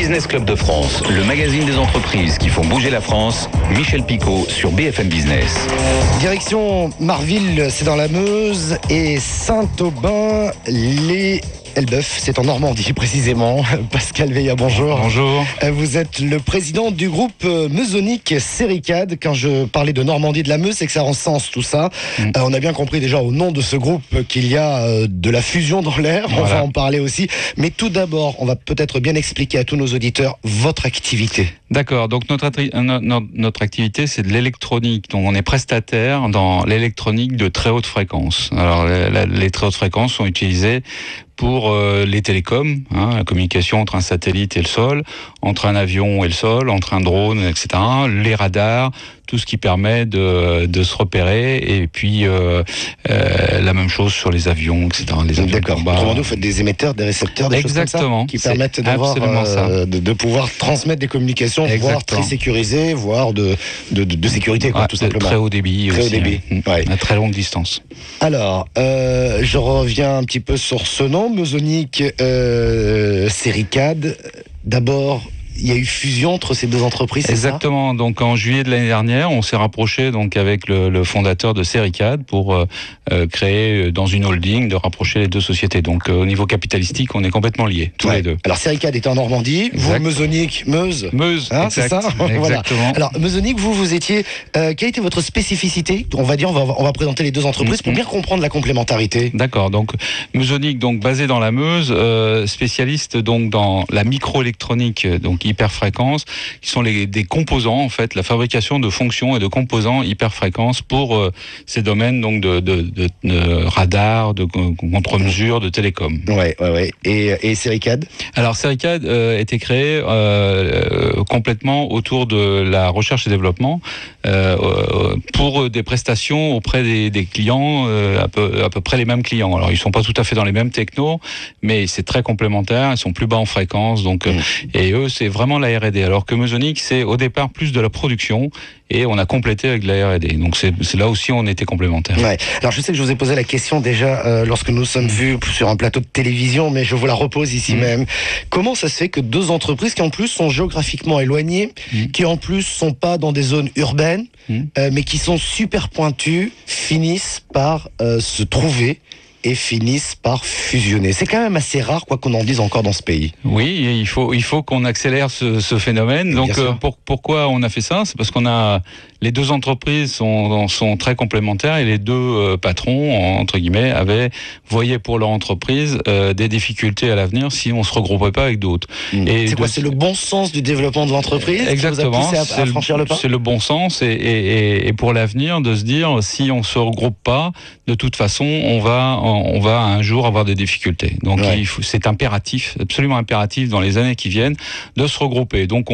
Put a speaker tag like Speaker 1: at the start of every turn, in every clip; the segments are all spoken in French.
Speaker 1: Business Club de France, le magazine des entreprises qui font bouger la France. Michel Picot sur BFM Business.
Speaker 2: Direction Marville, c'est dans la Meuse, et Saint-Aubin, les Elbeuf, c'est en Normandie précisément. Pascal Veillat, bonjour.
Speaker 3: Bonjour.
Speaker 2: Vous êtes le président du groupe Meusonic Sericad. Quand je parlais de Normandie de la Meuse, c'est que ça rend sens tout ça. On a bien compris déjà au nom de ce groupe qu'il y a de la fusion dans l'air. Voilà. On va en parler aussi. Mais tout d'abord, on va peut-être bien expliquer à tous nos auditeurs votre activité.
Speaker 3: D'accord. Donc notre activité, c'est de l'électronique. Donc on est prestataire dans l'électronique de très haute fréquence. Alors les très hautes fréquences sont utilisées pour les télécoms, la communication entre un satellite et le sol, entre un avion et le sol, entre un drone, etc. Les radars, tout ce qui permet de se repérer, et puis la même chose sur les avions, etc. Les avions.
Speaker 2: D'accord. Autrement dit, vous faites des émetteurs, des récepteurs, des
Speaker 3: Exactement.
Speaker 2: choses comme ça, qui permettent d'avoir, de pouvoir transmettre des communications, voire très sécurisées, voire de sécurité, quoi, tout simplement.
Speaker 3: Très haut débit.
Speaker 2: Très haut débit. Ouais.
Speaker 3: À très longue distance.
Speaker 2: Alors, je reviens un petit peu sur ce nom, Meusonic Sericad. D'abord, il y a eu fusion entre ces deux entreprises, c'est
Speaker 3: Exactement.
Speaker 2: ça ?
Speaker 3: Donc en juillet de l'année dernière, on s'est rapproché donc avec le fondateur de Sericad pour créer dans une holding, de rapprocher les deux sociétés. Donc au niveau capitalistique, on est complètement liés, tous les deux.
Speaker 2: Alors Sericad est en Normandie, vous Meusonic, Meuse.
Speaker 3: Meuse,
Speaker 2: c'est ça.
Speaker 3: Exactement.
Speaker 2: Voilà. Alors Meusonic, vous étiez. Quelle était votre spécificité ? On va dire, on va présenter les deux entreprises pour bien comprendre la complémentarité.
Speaker 3: D'accord. Donc Meusonic, donc basé dans la Meuse, spécialiste donc dans la microélectronique, donc hyperfréquence, qui sont des composants, en fait, la fabrication de fonctions et de composants hyperfréquences pour ces domaines donc de radar, de contre-mesure, de télécom.
Speaker 2: Ouais. Et Sericad ? Alors
Speaker 3: Sericad a été créé complètement autour de la recherche et développement pour des prestations auprès des clients, à peu près les mêmes clients. Alors ils sont pas tout à fait dans les mêmes technos, mais c'est très complémentaire. Ils sont plus bas en fréquence, donc et eux c'est vraiment la R&D, alors que Meusonic, c'est au départ plus de la production, et on a complété avec de la R&D. Donc c'est là aussi on était complémentaires.
Speaker 2: Ouais. Alors je sais que je vous ai posé la question déjà lorsque nous sommes vus sur un plateau de télévision, mais je vous la repose ici même. Comment ça se fait que deux entreprises qui en plus sont géographiquement éloignées, qui en plus sont pas dans des zones urbaines, mais qui sont super pointues, finissent par se trouver et finissent par fusionner? C'est quand même assez rare, quoi qu'on en dise encore dans ce pays.
Speaker 3: Oui, et il faut qu'on accélère ce phénomène. Donc pourquoi on a fait ça ? C'est parce qu'on a les deux entreprises sont très complémentaires, et les deux patrons, entre guillemets, voyaient pour leur entreprise des difficultés à l'avenir si on se regroupait pas avec d'autres.
Speaker 2: Et c'est quoi ? C'est le bon sens du développement de l'entreprise ?
Speaker 3: Exactement.
Speaker 2: Qui vous a poussé à franchir le pas ?
Speaker 3: C'est le bon sens, et pour l'avenir, de se dire, si on se regroupe pas, de toute façon, on va un jour avoir des difficultés. Donc c'est impératif, absolument impératif dans les années qui viennent, de se regrouper. Donc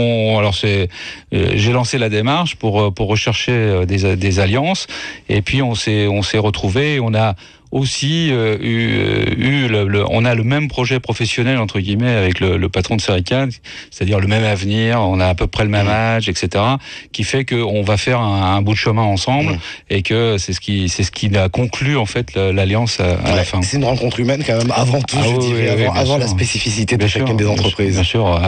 Speaker 3: j'ai lancé la démarche pour rechercher des alliances, et puis on s'est retrouvés, on a aussi on a le même projet professionnel, entre guillemets, avec le patron de Sericad, c'est-à-dire le même avenir, on a à peu près le même âge, etc., qui fait qu'on va faire un bout de chemin ensemble, et que c'est ce qui a conclu en fait l'alliance à la fin.
Speaker 2: C'est une rencontre humaine quand même, avant tout, je dirais, avant la spécificité de chacune des entreprises.
Speaker 3: Bien sûr.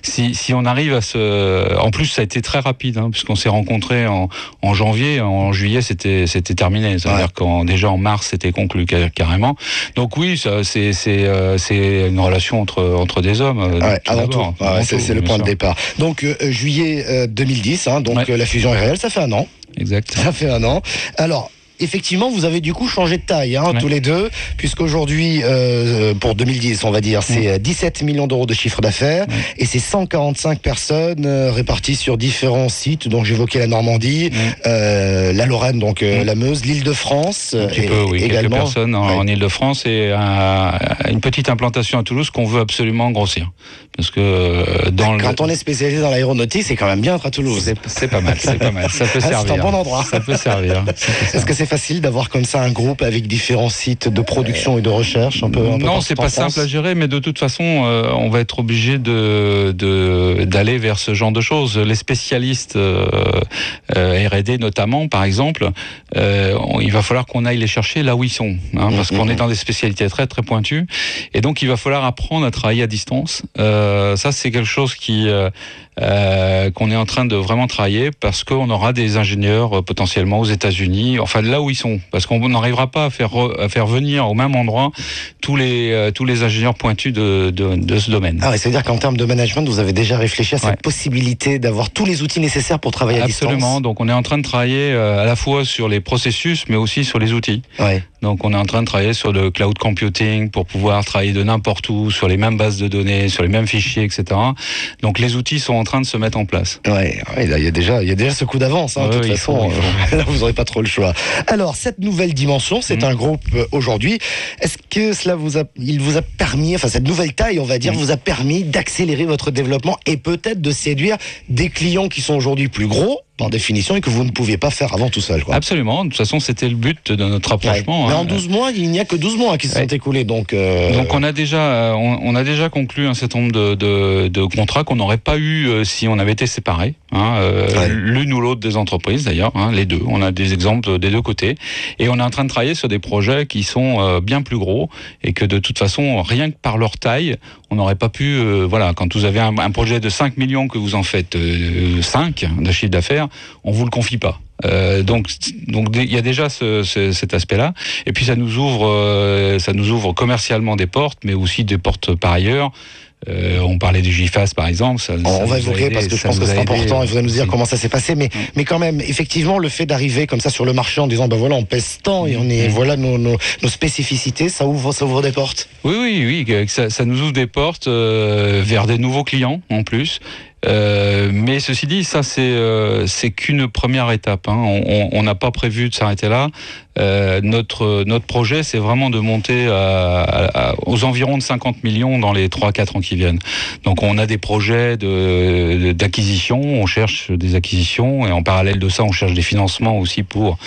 Speaker 3: Si on arrive à en plus ça a été très rapide, puisqu'on s'est rencontrés en janvier, en juillet c'était terminé, c'est-à-dire déjà en mars c'était conclu carrément. Donc oui, c'est une relation entre des hommes.
Speaker 2: Avant tout. C'est le point de départ. Donc juillet 2010, donc la fusion est réelle, ça fait un an.
Speaker 3: Exact.
Speaker 2: Ça fait un an. Alors, effectivement, vous avez du coup changé de taille, tous les deux, puisqu'aujourd'hui, pour 2010, on va dire, c'est 17 millions d'euros de chiffre d'affaires, et c'est 145 personnes réparties sur différents sites. Donc j'évoquais la Normandie, la Lorraine, donc la Meuse, l'Île-de-France,
Speaker 3: également. Quelques personnes en Île-de-France, et une petite implantation à Toulouse qu'on veut absolument grossir. Parce que
Speaker 2: quand on est spécialisé dans l'aéronautique, c'est quand même bien d'être à Toulouse.
Speaker 3: C'est pas mal, ça peut servir.
Speaker 2: C'est un bon endroit.
Speaker 3: Ça peut servir.
Speaker 2: Est-ce que c'est c'est facile d'avoir comme ça un groupe avec différents sites de production et de recherche un peu
Speaker 3: Non, c'est pas simple à gérer, mais de toute façon, on va être obligé d'aller vers ce genre de choses. Les spécialistes R&D notamment, par exemple, il va falloir qu'on aille les chercher là où ils sont, parce qu'on est dans des spécialités très très pointues, et donc il va falloir apprendre à travailler à distance. Ça, c'est quelque chose qu'on est en train de vraiment travailler, parce qu'on aura des ingénieurs potentiellement aux États-Unis, enfin là où ils sont, parce qu'on n'arrivera pas à faire venir au même endroit tous les ingénieurs pointus de ce domaine.
Speaker 2: Ah ouais, c'est-à-dire qu'en termes de management, vous avez déjà réfléchi à cette possibilité d'avoir tous les outils nécessaires pour travailler à distance.
Speaker 3: Absolument. Donc on est en train de travailler à la fois sur les processus, mais aussi sur les outils.
Speaker 2: Ouais.
Speaker 3: Donc on est en train de travailler sur le cloud computing pour pouvoir travailler de n'importe où, sur les mêmes bases de données, sur les mêmes fichiers, etc. Donc les outils sont en train de se mettre en place.
Speaker 2: Ouais, là, il y a déjà ce coup d'avance. De toute façon, là vous n'aurez pas trop le choix. Alors cette nouvelle dimension, c'est un groupe aujourd'hui. Est-ce que il vous a permis, enfin cette nouvelle taille, on va dire, vous a permis d'accélérer votre développement et peut-être de séduire des clients qui sont aujourd'hui plus gros par définition et que vous ne pouviez pas faire avant tout seul, quoi.
Speaker 3: Absolument. De toute façon, c'était le but de notre rapprochement.
Speaker 2: Mais en 12 mois, il n'y a que 12 mois qui se sont écoulés. Donc
Speaker 3: on a déjà conclu un certain nombre de contrats qu'on n'aurait pas eu si on avait été séparés. L'une ou l'autre des entreprises, d'ailleurs, les deux. On a des exemples des deux côtés. Et on est en train de travailler sur des projets qui sont bien plus gros et que de toute façon, rien que par leur taille, on n'aurait pas pu... quand vous avez un projet de 5 millions que vous en faites 5 de chiffre d'affaires, on vous le confie pas. Donc il y a déjà cet aspect-là. Et puis ça nous ouvre commercialement des portes, mais aussi des portes par ailleurs. On parlait du GIFAS par exemple.
Speaker 2: On va évoquer parce que je pense que c'est important et vous allez nous dire comment ça s'est passé. Mais quand même, effectivement, le fait d'arriver comme ça sur le marché en disant on pèse tant et voilà nos spécificités, ça ouvre des portes.
Speaker 3: Oui, ça nous ouvre des portes vers des nouveaux clients en plus. Mais ceci dit, ça c'est qu'une première étape. On n'a pas prévu de s'arrêter là. Notre projet, c'est vraiment de monter aux environs de 50 millions dans les 3-4 ans qui viennent. Donc on a des projets d'acquisition, on cherche des acquisitions et en parallèle de ça, on cherche des financements aussi pour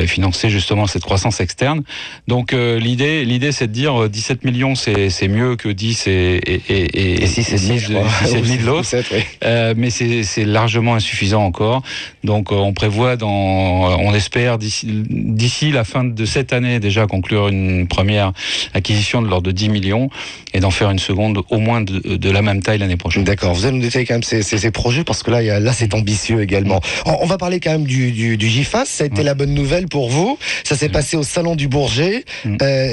Speaker 3: financer justement cette croissance externe. Donc l'idée, c'est de dire 17 millions, c'est mieux que 10 et 6,5 de l'autre. Mais c'est largement insuffisant encore. Donc on prévoit, on espère d'ici la fin de cette année déjà conclure une première acquisition de l'ordre de 10 millions et d'en faire une seconde au moins de la même taille l'année prochaine.
Speaker 2: D'accord, vous allez nous détailler quand même ces projets parce que là c'est ambitieux également. On va parler quand même du GIFAS, ça a été la bonne nouvelle pour vous, ça s'est passé au Salon du Bourget,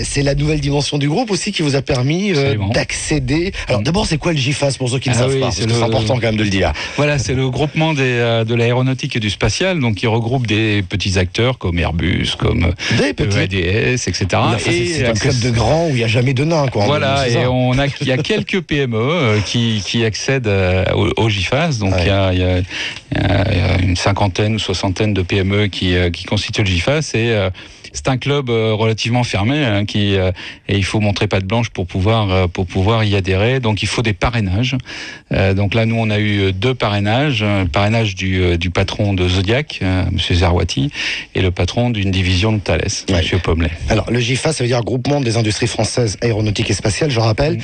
Speaker 2: c'est la nouvelle dimension du groupe aussi qui vous a permis d'accéder. Alors d'abord c'est quoi le GIFAS pour ceux qui ne savent pas, parce que c'est important quand même de le dire.
Speaker 3: Voilà, c'est le groupement de l'aéronautique et du spatial, donc qui regroupe des petits acteurs comme Airbus, comme ADS, etc.
Speaker 2: C'est un club de grands où il n'y a jamais de nains, quoi.
Speaker 3: Voilà, et il y a quelques PME qui accèdent au GIFAS, donc il y a une cinquantaine ou soixantaine de PME qui constituent le GIFAS, et c'est un club relativement fermé et il faut montrer patte blanche pour pouvoir y adhérer. Donc il faut des parrainages. Donc là, nous, on a eu 2 parrainages. Un parrainage du patron de Zodiac, Monsieur Zerwati, et le patron d'une division de Thales, Monsieur Pommelet.
Speaker 2: Alors le GIFAS, ça veut dire Groupement des industries françaises aéronautiques et spatiales, je rappelle.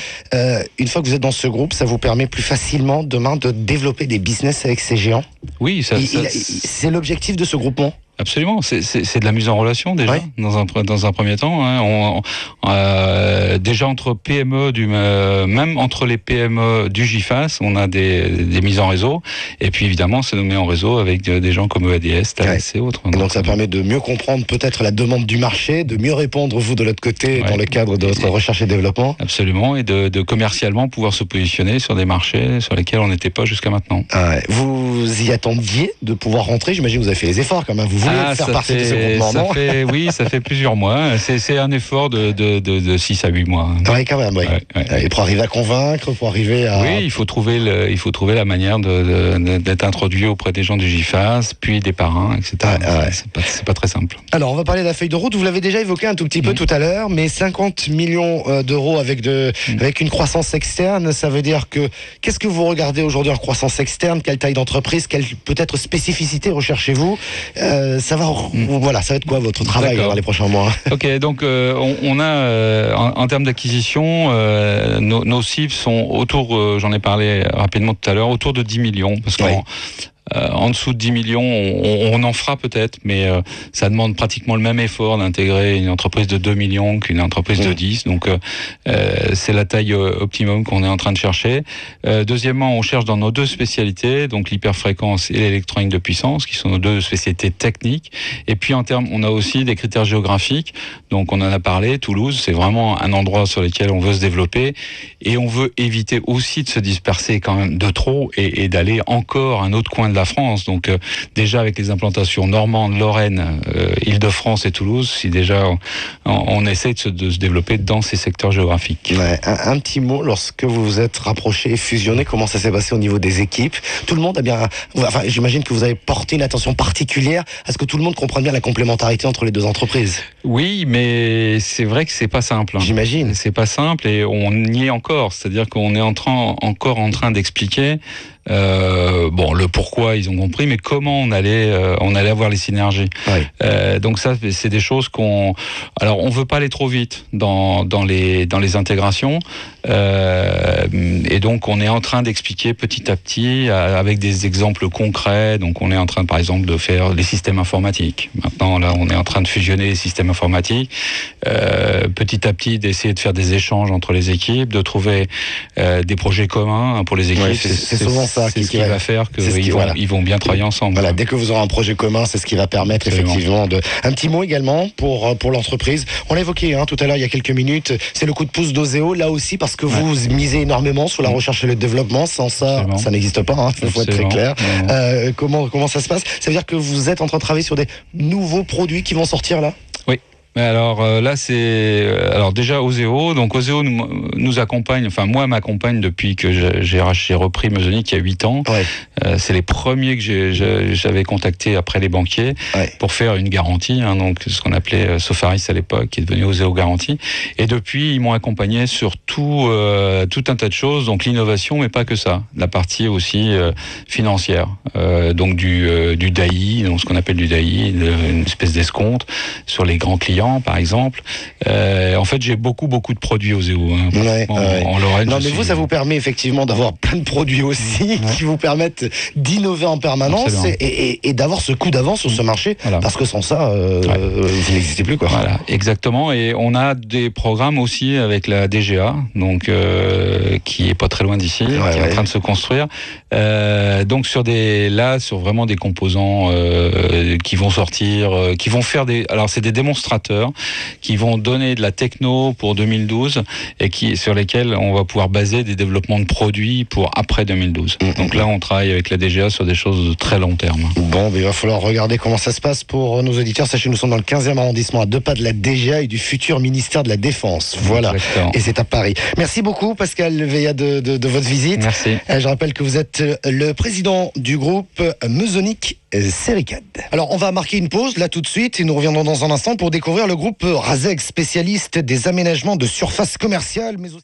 Speaker 2: Une fois que vous êtes dans ce groupe, ça vous permet plus facilement demain de développer des business avec ces géants.
Speaker 3: Oui,
Speaker 2: c'est l'objectif de ce groupement.
Speaker 3: Absolument, c'est de la mise en relation déjà, dans un premier temps. Déjà entre PME, même entre les PME du GIFAS, on a des mises en réseau. Et puis évidemment, ça nous met en réseau avec des gens comme EADS, Thales et autres.
Speaker 2: Et donc ça permet de mieux comprendre peut-être la demande du marché, de mieux répondre vous de l'autre côté dans le cadre de votre recherche et développement.
Speaker 3: Absolument, et de commercialement pouvoir se positionner sur des marchés sur lesquels on n'était pas jusqu'à maintenant.
Speaker 2: Vous y attendiez de pouvoir rentrer, j'imagine que vous avez fait les efforts quand même. Vous voulez faire partie de ce groupement, non ?
Speaker 3: Oui, ça fait plusieurs mois. C'est un effort de 6 à 8 mois.
Speaker 2: Oui, quand même, oui. Et pour arriver à convaincre, pour arriver à...
Speaker 3: Oui, il faut trouver la manière d'être introduit auprès des gens du GIFAS, puis des parrains, etc. C'est pas très simple.
Speaker 2: Alors, on va parler de la feuille de route. Vous l'avez déjà évoqué un tout petit peu tout à l'heure, mais 50 millions d'euros avec une croissance externe, ça veut dire que... Qu'est-ce que vous regardez aujourd'hui en croissance externe ? Quelle taille d'entreprise ? Quelle peut-être spécificité recherchez-vous ça va être quoi votre travail dans les prochains mois?
Speaker 3: Ok, donc on a en termes d'acquisition, nos cibles sont autour, j'en ai parlé rapidement tout à l'heure, autour de 10 millions, parce qu'en dessous de 10 millions, on en fera peut-être, mais ça demande pratiquement le même effort d'intégrer une entreprise de 2 millions qu'une entreprise de 10. Donc, c'est la taille optimum qu'on est en train de chercher. Deuxièmement, on cherche dans nos deux spécialités, donc l'hyperfréquence et l'électronique de puissance, qui sont nos deux spécialités techniques. Et puis, en termes, on a aussi des critères géographiques. Donc, on en a parlé, Toulouse, c'est vraiment un endroit sur lequel on veut se développer. Et on veut éviter aussi de se disperser quand même de trop et d'aller encore à un autre coin de la France. Donc déjà avec les implantations Normande, Lorraine, Île-de-France et Toulouse, si déjà on essaie de se développer dans ces secteurs géographiques.
Speaker 2: Ouais, un petit mot, lorsque vous vous êtes rapprochés, fusionnés, comment ça s'est passé au niveau des équipes? Tout le monde a bien... Enfin, j'imagine que vous avez porté une attention particulière à ce que tout le monde comprenne bien la complémentarité entre les deux entreprises.
Speaker 3: Oui, mais c'est vrai que c'est pas simple.
Speaker 2: J'imagine.
Speaker 3: C'est pas simple et on y est encore. C'est-à-dire qu'on est encore en train d'expliquer le pourquoi ils ont compris, mais comment on allait avoir les synergies. Oui. Donc ça, c'est des choses alors on veut pas aller trop vite dans les intégrations, et donc on est en train d'expliquer petit à petit avec des exemples concrets. Donc on est en train, par exemple, de faire les systèmes informatiques. Maintenant, là, on est en train de fusionner les systèmes informatiques. Petit à petit, d'essayer de faire des échanges entre les équipes, de trouver des projets communs pour les équipes.
Speaker 2: Ouais, c'est souvent ça
Speaker 3: qui va faire qu'ils vont bien travailler ensemble.
Speaker 2: Voilà, dès que vous aurez un projet commun, c'est ce qui va permettre effectivement de... Un petit mot également pour l'entreprise. On l'a évoqué tout à l'heure, il y a quelques minutes, c'est le coup de pouce d'Oseo, là aussi, parce que vous misez énormément sur la recherche et le développement. Sans ça, ça n'existe pas, il faut être très clair. Comment ça se passe? Ça veut dire que vous êtes en train de travailler sur des nouveaux produits qui vont sortir là?
Speaker 3: Oui. Alors là, alors déjà Oseo. Donc Oseo nous accompagne, enfin moi m'accompagne depuis que j'ai repris Meusonic il y a 8 ans. Ouais. C'est les premiers que j'avais contactés après les banquiers pour faire une garantie, donc ce qu'on appelait Sofaris à l'époque, qui est devenu Oseo Garantie. Et depuis, ils m'ont accompagné sur tout un tas de choses, donc l'innovation, mais pas que ça. La partie aussi financière, donc du DAI, donc ce qu'on appelle du DAI, une espèce d'escompte sur les grands clients, par exemple. En fait, j'ai beaucoup de produits Oseo en Lorraine.
Speaker 2: Non, mais vous, ça vous permet effectivement d'avoir plein de produits aussi qui vous permettent d'innover en permanence et d'avoir ce coup d'avance sur ce marché, parce que sans ça, vous n'existez plus, quoi.
Speaker 3: Voilà, exactement. Et on a des programmes aussi avec la DGA, donc qui est pas très loin d'ici, qui est en train de se construire. Donc sur vraiment des composants qui vont sortir, qui vont faire alors c'est des démonstrateurs qui vont donner de la techno pour 2012 et sur lesquels on va pouvoir baser des développements de produits pour après 2012. Donc là, on travaille avec la DGA sur des choses de très long terme.
Speaker 2: Bon, mais il va falloir regarder comment ça se passe pour nos auditeurs. Sachez que nous sommes dans le 15e arrondissement, à 2 pas de la DGA et du futur ministère de la Défense. Voilà. Exactement. Et c'est à Paris. Merci beaucoup, Pascal Veillat, de votre visite.
Speaker 3: Merci.
Speaker 2: Je rappelle que vous êtes le président du groupe Meusonic Sericad. Alors, on va marquer une pause là tout de suite et nous reviendrons dans un instant pour découvrir le groupe Razeg, spécialiste des aménagements de surface commerciale, mais aussi